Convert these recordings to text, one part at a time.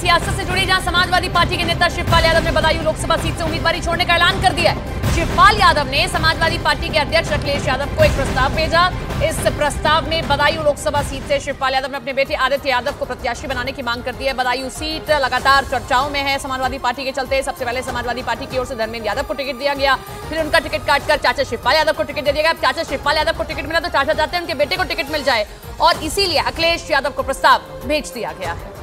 सियासत से जुड़ी, जहां समाजवादी पार्टी के नेता शिवपाल यादव ने बदायूं लोकसभा सीट से उम्मीदवारी छोड़ने का ऐलान कर दिया है। शिवपाल यादव ने समाजवादी पार्टी के अध्यक्ष अखिलेश यादव को एक प्रस्ताव भेजा। इस प्रस्ताव में बदायूं लोकसभा सीट से शिवपाल यादव ने अपने बेटे आदित्य यादव को प्रत्याशी बनाने की मांग कर दी है। बदायूं सीट लगातार चर्चाओं में है समाजवादी पार्टी के चलते। सबसे पहले समाजवादी पार्टी की ओर से धर्मेंद्र यादव को टिकट दिया गया, फिर उनका टिकट काटकर चाचा शिवपाल यादव को टिकट दे दिया गया। चाचा शिवपाल यादव को टिकट मिला तो चाचा चाहते हैं उनके बेटे को टिकट मिल जाए, और इसीलिए अखिलेश यादव को प्रस्ताव भेज दिया गया है।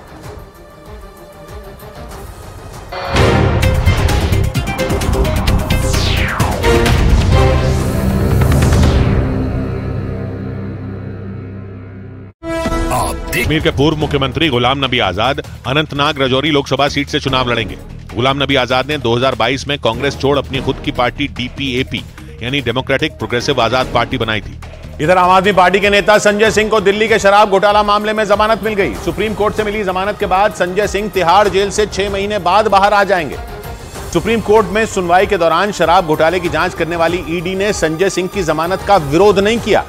कश्मीर के पूर्व मुख्यमंत्री गुलाम नबी आजाद अनंतनाग राजौरी लोकसभा सीट से चुनाव लड़ेंगे। गुलाम नबी आजाद ने 2022 में कांग्रेस छोड़ अपनी खुद की पार्टी डीपीएपी यानी डेमोक्रेटिक प्रोग्रेसिव आजाद पार्टी बनाई थी। इधर आम आदमी पार्टी के नेता संजय सिंह को दिल्ली के शराब घोटाला मामले में जमानत मिल गई। सुप्रीम कोर्ट से मिली जमानत के बाद संजय सिंह तिहाड़ जेल से 6 महीने बाद बाहर आ जाएंगे। सुप्रीम कोर्ट में सुनवाई के दौरान शराब घोटाले की जांच करने वाली ईडी ने संजय सिंह की जमानत का विरोध नहीं किया,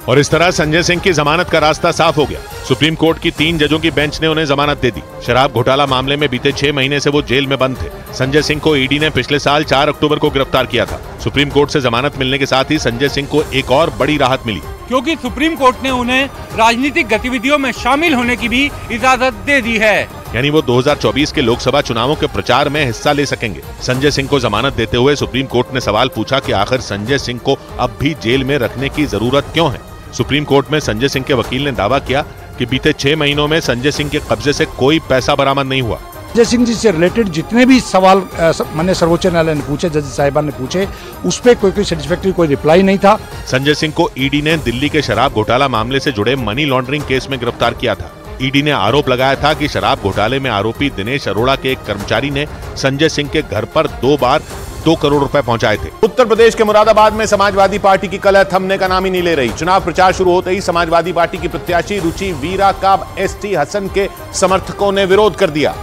और इस तरह संजय सिंह की जमानत का रास्ता साफ हो गया। सुप्रीम कोर्ट की 3 जजों की बेंच ने उन्हें जमानत दे दी। शराब घोटाला मामले में बीते 6 महीने से वो जेल में बंद थे। संजय सिंह को ईडी ने पिछले साल 4 अक्टूबर को गिरफ्तार किया था। सुप्रीम कोर्ट से जमानत मिलने के साथ ही संजय सिंह को एक और बड़ी राहत मिली, क्योंकि सुप्रीम कोर्ट ने उन्हें राजनीतिक गतिविधियों में शामिल होने की भी इजाजत दे दी है। यानी वो 2024 के लोकसभा चुनावों के प्रचार में हिस्सा ले सकेंगे। संजय सिंह को जमानत देते हुए सुप्रीम कोर्ट ने सवाल पूछा कि आखिर संजय सिंह को अब भी जेल में रखने की जरूरत क्यों है। सुप्रीम कोर्ट में संजय सिंह के वकील ने दावा किया कि बीते 6 महीनों में संजय सिंह के कब्जे से कोई पैसा बरामद नहीं हुआ। संजय सिंह जी से रिलेटेड जितने भी सवाल माननीय सर्वोच्च न्यायालय ने पूछे, जज साहिबान ने पूछे, उस पर कोई सेटिस्फैक्टरी कोई रिप्लाई नहीं था। संजय सिंह को ईडी ने दिल्ली के शराब घोटाला मामले से जुड़े मनी लॉन्ड्रिंग केस में गिरफ्तार किया था। ईडी ने आरोप लगाया था कि शराब घोटाले में आरोपी दिनेश अरोड़ा के एक कर्मचारी ने संजय सिंह के घर पर 2 बार 2 करोड़ रुपए पहुंचाए थे। उत्तर प्रदेश के मुरादाबाद में समाजवादी पार्टी की कलह थमने का नाम ही नहीं ले रही। चुनाव प्रचार शुरू होते ही समाजवादी पार्टी की प्रत्याशी रुचि वीरा का एसटी हसन के समर्थकों ने विरोध कर दिया।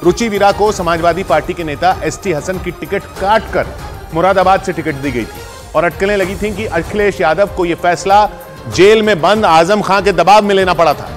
रुचि वीरा को समाजवादी पार्टी के नेता एसटी हसन की टिकट काटकर मुरादाबाद से टिकट दी गई थी, और अटकलें लगी थीं कि अखिलेश यादव को यह फैसला जेल में बंद आजम खां के दबाव में लेना पड़ा था।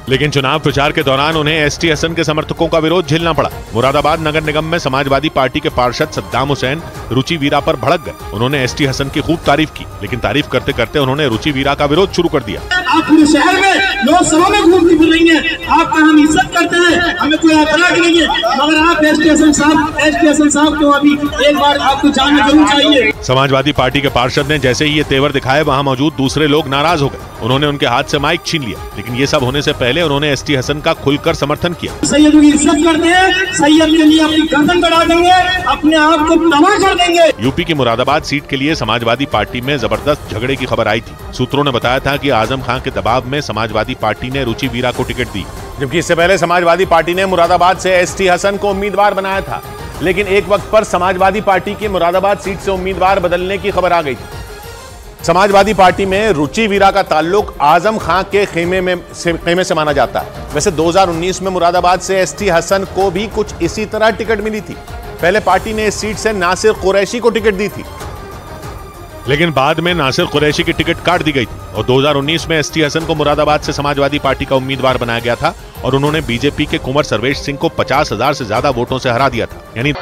लेकिन चुनाव प्रचार के दौरान उन्हें एसटी हसन के समर्थकों का विरोध झेलना पड़ा। मुरादाबाद नगर निगम में समाजवादी पार्टी के पार्षद सद्दाम हुसैन रुचि वीरा पर भड़क गए। उन्होंने एसटी हसन की खूब तारीफ की, लेकिन तारीफ करते करते उन्होंने रुचि वीरा का विरोध शुरू कर दिया। आप पूरे शहर में लोकसभा में घूमती फिर रही हैं, आपका हम इज्जत करते हैं, हमें कोई एतराज नहीं है, मगर आप एसटी हसन साहब को अभी एक बार आपको जानना जरूर चाहिए। समाजवादी पार्टी के पार्षद ने जैसे ही ये तेवर दिखाए, वहाँ मौजूद दूसरे लोग नाराज हो गए। उन्होंने उनके हाथ से माइक छीन लिया, लेकिन ये सब होने से पहले उन्होंने एसटी हसन का खुलकर समर्थन किया। सैयद की इज्जत करते हैं, सैयद के लिए अपनी गर्दन बढ़ा देंगे, अपने आप को तबाह कर देंगे। यूपी की मुरादाबाद सीट के लिए समाजवादी पार्टी में जबरदस्त झगड़े की खबर आई थी। सूत्रों ने बताया था कि आजम खां के दबाव में समाजवादी पार्टी ने रुचि वीरा को टिकट दी, जबकि इससे पहले समाजवादी पार्टी ने मुरादाबाद से एसटी हसन को उम्मीदवार बनाया था। लेकिन एक वक्त पर समाजवादी पार्टी की मुरादाबाद सीट से उम्मीदवार बदलने की खबर आ गई थी। समाजवादी पार्टी में रुचि वीरा का ताल्लुक आजम खां के खेमे से माना जाता है। वैसे 2019 में मुरादाबाद से एसटी हसन को भी कुछ इसी तरह टिकट मिली थी। पहले पार्टी ने इस सीट से नासिर कुरैशी को टिकट दी थी, लेकिन बाद में नासिर कुरैशी की टिकट काट दी गई थी, और 2019 में एसटी हसन को मुरादाबाद से समाजवादी पार्टी का उम्मीदवार बनाया गया था, और उन्होंने बीजेपी के कुंवर सर्वेश सिंह को 50,000 से ज्यादा वोटों से हरा दिया था। यानी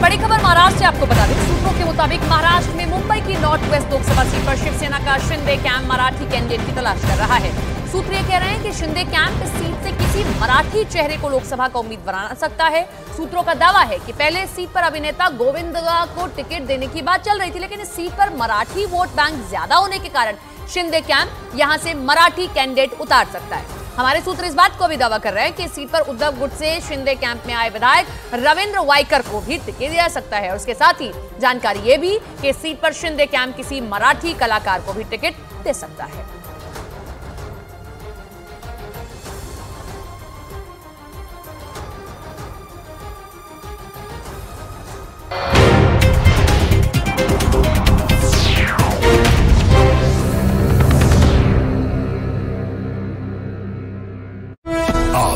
बड़ी खबर महाराष्ट्र से आपको बता दें, सूत्रों के मुताबिक महाराष्ट्र में मुंबई की नॉर्थ वेस्ट लोकसभा सीट पर शिवसेना का शिंदे कैंप मराठी कैंडिडेट की तलाश कर रहा है। सूत्र ये कह रहे हैं कि शिंदे कैंप इस सीट से किसी मराठी चेहरे को लोकसभा का उम्मीदवार बना सकता है। सूत्रों का दावा है कि पहले इस सीट पर अभिनेता गोविंदा को टिकट देने की बात चल रही थी, लेकिन इस सीट पर मराठी वोट बैंक ज्यादा होने के कारण शिंदे कैंप यहां से मराठी कैंडिडेट उतार सकता है। हमारे सूत्र इस बात को भी दावा कर रहे हैं कि इस सीट पर उद्धव गुट से शिंदे कैंप में आए विधायक रविंद्र वाइकर को भी टिकट दिया सकता है, और इसके साथ ही जानकारी ये भी कि इस सीट पर शिंदे कैंप किसी मराठी कलाकार को भी टिकट दे सकता है।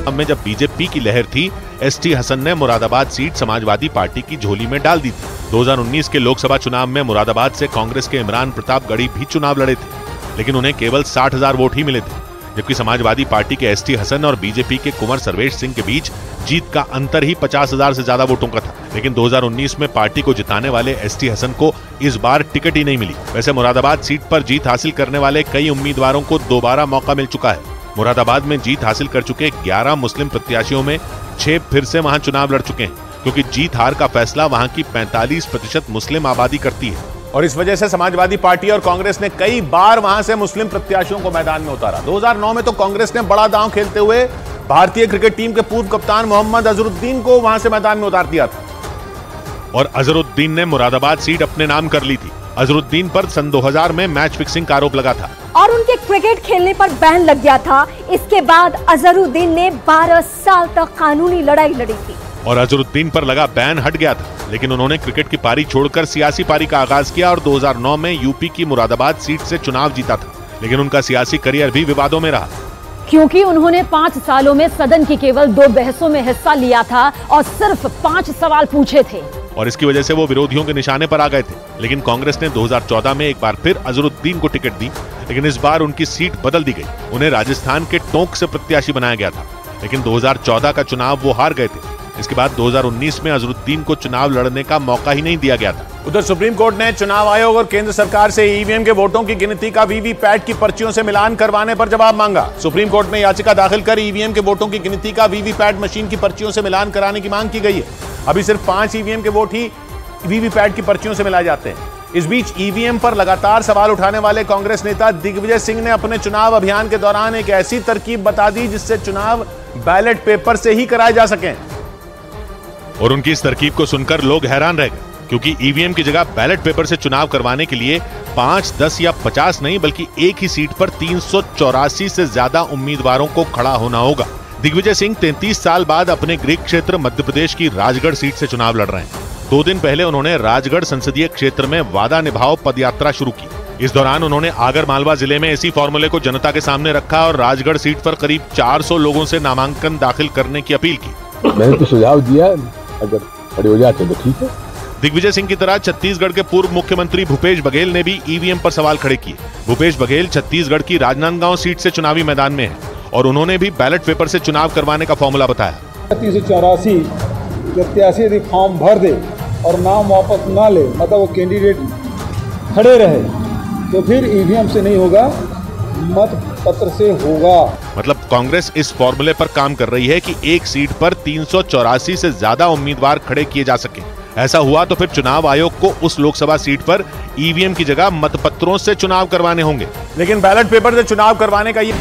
2009 में जब बीजेपी की लहर थी, एसटी हसन ने मुरादाबाद सीट समाजवादी पार्टी की झोली में डाल दी थी। 2019 के लोकसभा चुनाव में मुरादाबाद से कांग्रेस के इमरान प्रतापगढ़ी भी चुनाव लड़े थे, लेकिन उन्हें केवल 60,000 वोट ही मिले थे, जबकि समाजवादी पार्टी के एसटी हसन और बीजेपी के कुंवर सर्वेश सिंह के बीच जीत का अंतर ही 50,000 से ज्यादा वोटों का था। लेकिन 2019 में पार्टी को जिताने वाले एसटी हसन को इस बार टिकट ही नहीं मिली। वैसे मुरादाबाद सीट पर जीत हासिल करने वाले कई उम्मीदवारों को दोबारा मौका मिल चुका है। मुरादाबाद में जीत हासिल कर चुके 11 मुस्लिम प्रत्याशियों में 6 फिर से वहां चुनाव लड़ चुके हैं, क्योंकि जीत हार का फैसला वहां की 45% मुस्लिम आबादी करती है। और इस वजह से समाजवादी पार्टी और कांग्रेस ने कई बार वहां से मुस्लिम प्रत्याशियों को मैदान में उतारा। 2009 में तो कांग्रेस ने बड़ा दांव खेलते हुए भारतीय क्रिकेट टीम के पूर्व कप्तान मोहम्मद अजहरुद्दीन को वहां से मैदान में उतार दिया था। और अजहरुद्दीन ने मुरादाबाद सीट अपने नाम कर ली थी। अजहरुद्दीन पर सन 2000 में मैच फिक्सिंग का आरोप लगा था और उनके क्रिकेट खेलने पर बैन लग गया था। इसके बाद अजहरुद्दीन ने 12 साल तक कानूनी लड़ाई लड़ी थी और अजहरुद्दीन पर लगा बैन हट गया था, लेकिन उन्होंने क्रिकेट की पारी छोड़कर सियासी पारी का आगाज किया और 2009 में यूपी की मुरादाबाद सीट से चुनाव जीता था। लेकिन उनका सियासी करियर भी विवादों में रहा, क्योंकि उन्होंने 5 सालों में सदन की केवल 2 बहसों में हिस्सा लिया था और सिर्फ 5 सवाल पूछे थे, और इसकी वजह से वो विरोधियों के निशाने पर आ गए थे। लेकिन कांग्रेस ने 2014 में एक बार फिर अजहरुद्दीन को टिकट दी, लेकिन इस बार उनकी सीट बदल दी गई। उन्हें राजस्थान के टोंक से प्रत्याशी बनाया गया था, लेकिन 2014 का चुनाव वो हार गए थे। इसके बाद 2019 में अजहरुद्दीन को चुनाव लड़ने का मौका ही नहीं दिया गया था। उधर सुप्रीम कोर्ट ने चुनाव आयोग और केंद्र सरकार से ईवीएम के वोटों की गिनती का वीवीपैट की पर्चियों से मिलान करवाने पर जवाब मांगा। सुप्रीम कोर्ट में याचिका दाखिल कर ईवीएम के वोटों की गिनती का वीवीपैट मशीन की पर्चियों से मिलान कराने की मांग की गई है। अभी सिर्फ 5 ईवीएम के वोट ही वीवीपैट की पर्चियों से मिलाए जाते हैं। इस बीच ईवीएम पर लगातार सवाल उठाने वाले कांग्रेस नेता दिग्विजय सिंह ने अपने चुनाव अभियान के दौरान एक ऐसी तरकीब बता दी जिससे चुनाव बैलेट पेपर से ही कराए जा सकें। और उनकी इस तरकीब को सुनकर लोग हैरान रह गए, क्योंकि ईवीएम की जगह बैलेट पेपर से चुनाव करवाने के लिए 5, 10 या 50 नहीं, बल्कि एक ही सीट पर 384 से ज्यादा उम्मीदवारों को खड़ा होना होगा। दिग्विजय सिंह 33 साल बाद अपने गृह क्षेत्र मध्य प्रदेश की राजगढ़ सीट से चुनाव लड़ रहे हैं। 2 दिन पहले उन्होंने राजगढ़ संसदीय क्षेत्र में वादा निभाओ पदयात्रा शुरू की। इस दौरान उन्होंने आगर मालवा जिले में इसी फॉर्मूले को जनता के सामने रखा और राजगढ़ सीट पर करीब 400 लोगों से नामांकन दाखिल करने की अपील की। मैंने तो सुझाव दिया, अगर खड़े हो जाते तो ठीक है। दिग्विजय सिंह की तरह छत्तीसगढ़ के पूर्व मुख्यमंत्री भूपेश बघेल ने भी ईवीएम पर सवाल खड़े किए। भूपेश बघेल छत्तीसगढ़ की राजनांदगांव सीट से चुनावी मैदान में हैं और उन्होंने भी बैलेट पेपर से चुनाव करवाने का फॉर्मूला बताया। 384 प्रत्याशी यदि फॉर्म भर दे और नाम वापस ना ले, मतलब वो कैंडिडेट खड़े रहे, तो फिर ईवीएम से नहीं होगा, मत पत्र से होगा। मतलब कांग्रेस इस फॉर्मूले पर काम कर रही है कि एक सीट पर 384 से ज्यादा उम्मीदवार खड़े किए जा सके। ऐसा हुआ तो फिर चुनाव आयोग को उस लोकसभा सीट पर ईवीएम की जगह मतपत्रों से चुनाव करवाने होंगे। लेकिन बैलेट पेपर से चुनाव करवाने का ये